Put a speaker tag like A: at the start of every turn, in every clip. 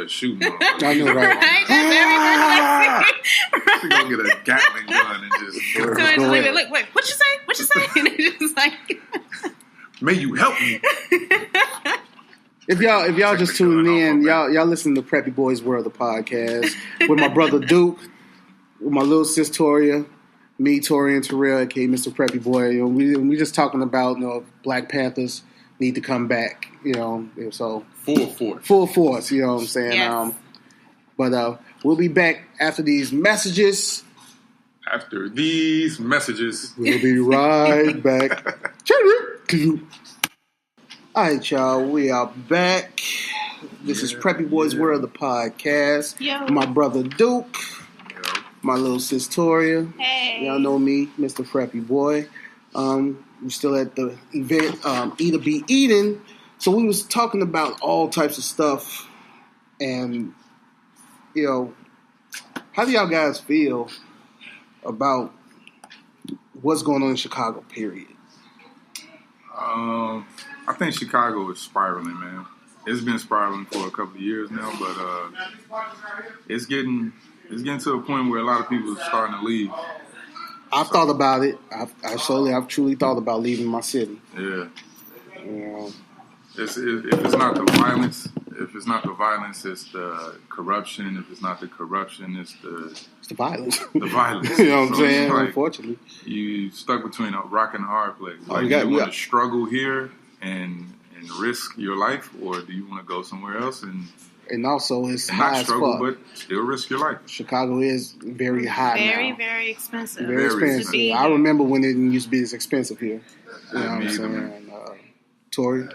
A: Shooting on.
B: I know, right?
C: Right? That's very much
A: She gonna get a Gatling gun and just
C: so look, wait, what you say? What you say? And it's just like,
A: may you help me.
B: If y'all just tuning in, y'all listen to Preppy Boys World, the podcast with my brother Duke, with my little sis Toria, me, Tori, and Terrell, aka Mr. Preppy Boy. You know, we just talking about Black Panthers need to come back. So full force. You know what I'm saying?
C: Yes.
B: But we'll be back after these messages.
A: After these messages,
B: We'll be right back. All right, y'all. We are back. This is Preppy Boys World, the podcast.
C: Yo.
B: My brother Duke, my little sis Toria.
C: hey.
B: Y'all know me, Mr. Preppy Boy. We're still at the event, Eat or Be Eating. So we was talking about all types of stuff, and how do y'all guys feel about what's going on in Chicago? Period.
A: I think Chicago is spiraling, man. It's been spiraling for a couple of years now, but it's getting to a point where a lot of people are starting to leave.
B: I've thought about it. I've truly thought about leaving my city.
A: Yeah.
B: Yeah.
A: If it's not the violence, it's the corruption. If it's not the corruption, it's
B: the violence.
A: The violence.
B: You know what I'm
A: So
B: saying?
A: it's like
B: Unfortunately,
A: you stuck between a rock and a hard place. Like,
B: you
A: do you want to struggle here and risk your life, or do you want to go somewhere else
B: and also it's
A: and
B: high
A: not
B: as
A: struggle,
B: fuck.
A: but still risk your life?
B: Chicago is very high
C: Very,
B: now.
C: very expensive.
B: Very expensive.
C: To be
B: I
C: here.
B: remember when it used to be this expensive here. You know what I'm
A: Me either,
B: saying?
A: man.
B: Tori?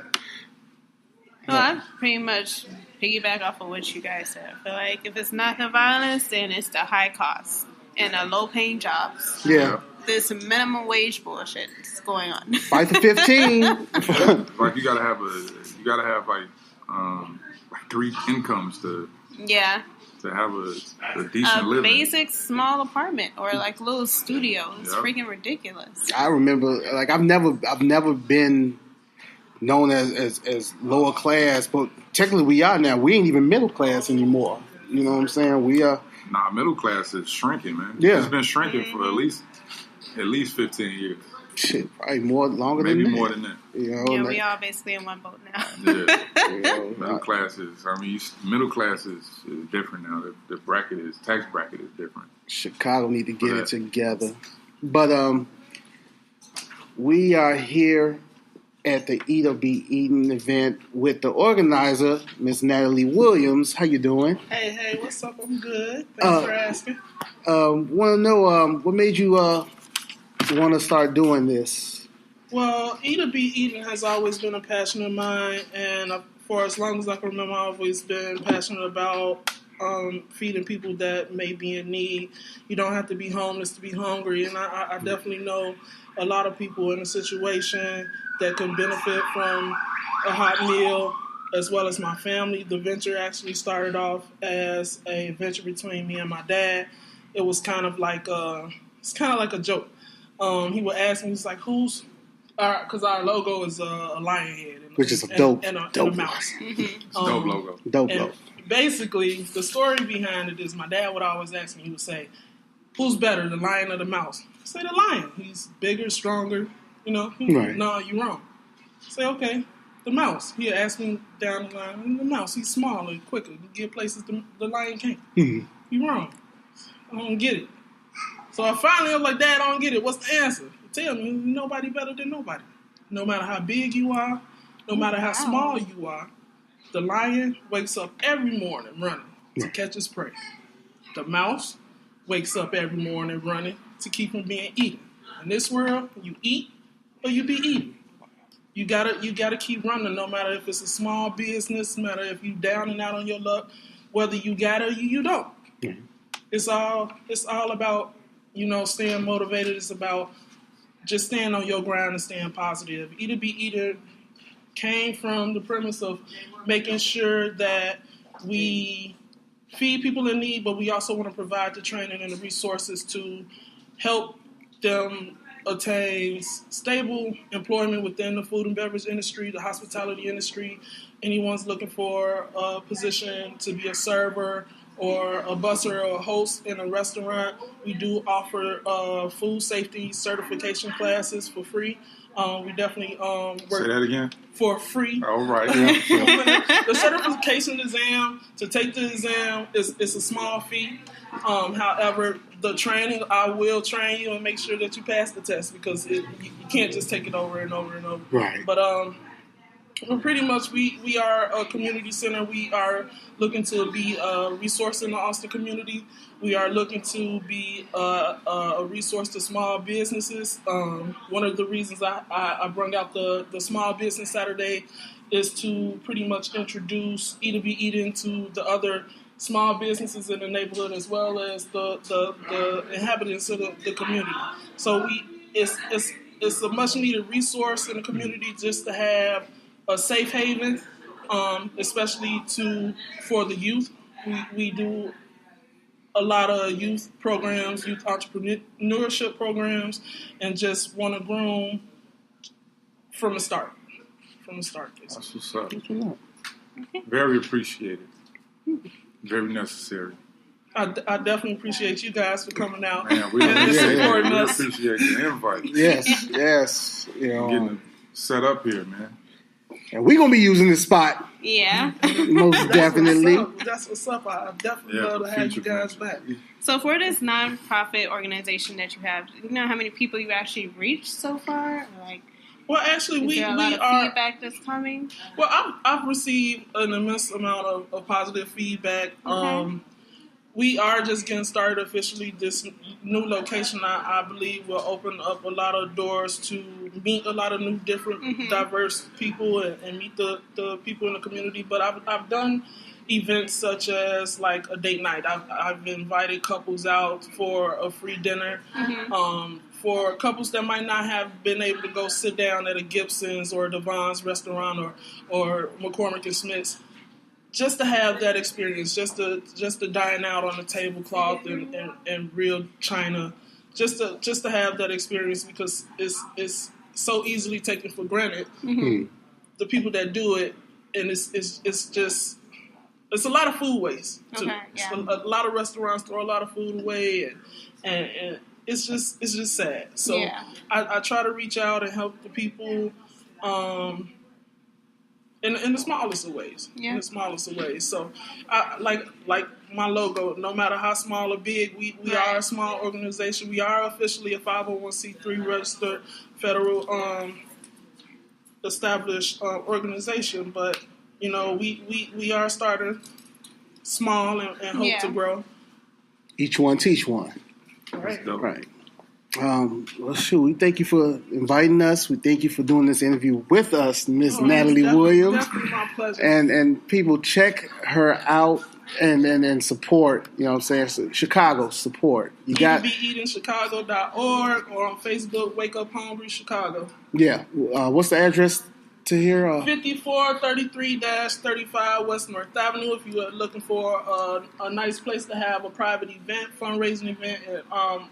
C: Well, I pretty much piggyback off of what you guys said. I feel like if it's not the violence, then it's the high costs and the low-paying jobs.
B: Yeah.
C: This minimum wage bullshit is going on.
B: Fight for 15.
A: Like you gotta have like 3 incomes to have a decent living.
C: Basic small apartment or like little studio. It's
A: Yep.
C: freaking ridiculous.
B: I remember, like, I've never been known as lower class, but technically we are now. We ain't even middle class anymore. You know what I'm saying? We are.
A: Nah, middle class is shrinking, man.
B: Yeah.
A: It's been shrinking for at least 15 years.
B: Shit, probably longer
A: Maybe
B: than that.
A: more than that.
B: You know,
C: Yeah,
B: like,
C: we all basically in one boat now.
A: Yeah.
B: you know,
A: Middle class is, middle class is different now. The tax bracket is different.
B: Chicago need to get it together. But we are here at the Eat or Be Eaten event with the organizer, Miss Natalie Williams. How you doing?
D: Hey, what's up? I'm good. Thanks for asking.
B: Want to know what made you want to start doing this?
D: Well, Eat or Be Eaten has always been a passion of mine, and for as long as I can remember, I've always been passionate about feeding people that may be in need. You don't have to be homeless to be hungry, and I definitely know a lot of people in a situation that can benefit from a hot meal, as well as my family. The venture actually started off as a venture between me and my dad. It was kind of like a joke. He would ask me, he's like, because our logo is a lion head.
B: Which is a dope
D: and a mouse.
A: Dope logo.
B: Dope
D: And
B: logo.
D: basically, the story behind it is my dad would always ask me, he would say, who's better, the lion or the mouse? I say the lion. He's bigger, stronger,
B: Right.
D: No, you're wrong. I say, okay, the mouse. He'd ask me down the line, the mouse, he's smaller, quicker. He get places the lion can't.
B: Mm-hmm.
D: You're wrong. I don't get it. So I finally was like, Dad, I don't get it. What's the answer? Tell me, nobody better than nobody. No matter how big you are, no matter how small you are, the lion wakes up every morning running to catch his prey. The mouse wakes up every morning running to keep from being eaten. In this world, you eat or you be eaten. You gotta keep running, no matter if it's a small business, no matter if you down and out on your luck, whether you got it or you don't.
B: Mm-hmm.
D: It's all about staying motivated. It's about just staying on your grind and staying positive. Eat or Be Eaten came from the premise of making sure that we feed people in need, but we also want to provide the training and the resources to help them attain stable employment within the food and beverage industry, the hospitality industry, anyone's looking for a position to be a server or a busser or a host in a restaurant, we do offer food safety certification classes for free. We definitely work
A: Say that again.
D: for free.
A: All right.
D: The certification exam, to take the exam, is a small fee. However, the training, I will train you and make sure that you pass the test, because you can't just take it over and over and over.
B: Right.
D: But pretty much we are a community center. We are looking to be a resource in the Austin community. We are looking to be a resource to small businesses. One of the reasons I brought out the Small Business Saturday is to pretty much introduce Eat Be Eating to the other small businesses in the neighborhood, as well as the inhabitants of the community. So it's a much needed resource in the community, just to have a safe haven, especially for the youth. We do a lot of youth programs, youth entrepreneurship programs, and just want to groom from the start.
A: That's what's up. Very appreciated. Very necessary.
D: I definitely appreciate you guys for coming out.
A: Man, we appreciate the invite.
B: Yes. You know,
A: Getting it set up here, man.
B: and we're gonna be using this spot.
C: Yeah.
B: Most definitely.
D: That's what's up. I definitely love to have you guys back.
C: So for this nonprofit organization that you have, you know how many people you actually reached so far? Like,
D: Well, actually,
C: is
D: we
C: there a lot of
D: are.
C: feedback that's coming?
D: Well, I've received an immense amount of positive feedback.
C: Okay.
D: We are just getting started officially. This new location, I believe, will open up a lot of doors to meet a lot of new, different, diverse people and meet the people in the community. But I've done events such as like a date night. I've invited couples out for a free dinner. For couples that might not have been able to go sit down at a Gibson's or a Devon's restaurant or McCormick and Smith's, just to have that experience, just to dine out on the tablecloth and real china, just to have that experience, because it's so easily taken for granted. The people that do it, and it's a lot of food waste too.
C: Okay, yeah.
D: A lot of restaurants throw a lot of food away, and it's just sad. So
C: Yeah.
D: I try to reach out and help the people in the smallest of ways.
C: Yeah.
D: In the smallest of ways. So like my logo, no matter how small or big, we
C: Right.
D: are a small organization. We are officially a 501c3 registered federal established organization, but you know, we are starting small and hope to grow.
B: Each one teach one.
D: Right.
B: Right. Well, shoot, we thank you for inviting us. We thank you for doing this interview with us, Miss Natalie Williams.
D: Definitely my pleasure.
B: And people, check her out and support. You know what I'm saying? Chicago support. You got
D: EatBeEatingChicago.org or on Facebook, Wake Up Hungry Chicago.
B: Yeah. What's the address to here?
D: 5433-35 West North Avenue. If you are looking for a nice place to have a private event, fundraising event, and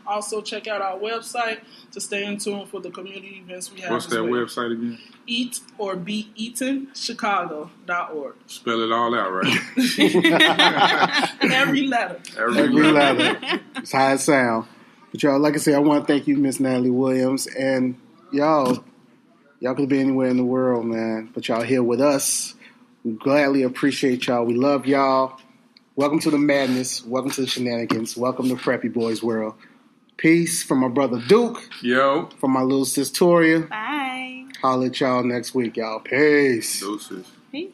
D: also check out our website to stay in tune for the community events we have.
A: What's that website again?
D: EatOrBeEatenChicago.org.
A: Spell it all out, right?
D: Every letter.
B: Every letter. It's how it sounds. But y'all, like I said, I want to thank you, Miss Natalie Williams, and y'all could be anywhere in the world, man. But y'all here with us. We gladly appreciate y'all. We love y'all. Welcome to the madness. Welcome to the shenanigans. Welcome to Preppy Boys World. Peace from my brother Duke.
A: Yo.
B: From my little sis Toria.
C: Bye.
B: Holla at y'all next week, y'all. Peace.
A: Doses.
C: Peace.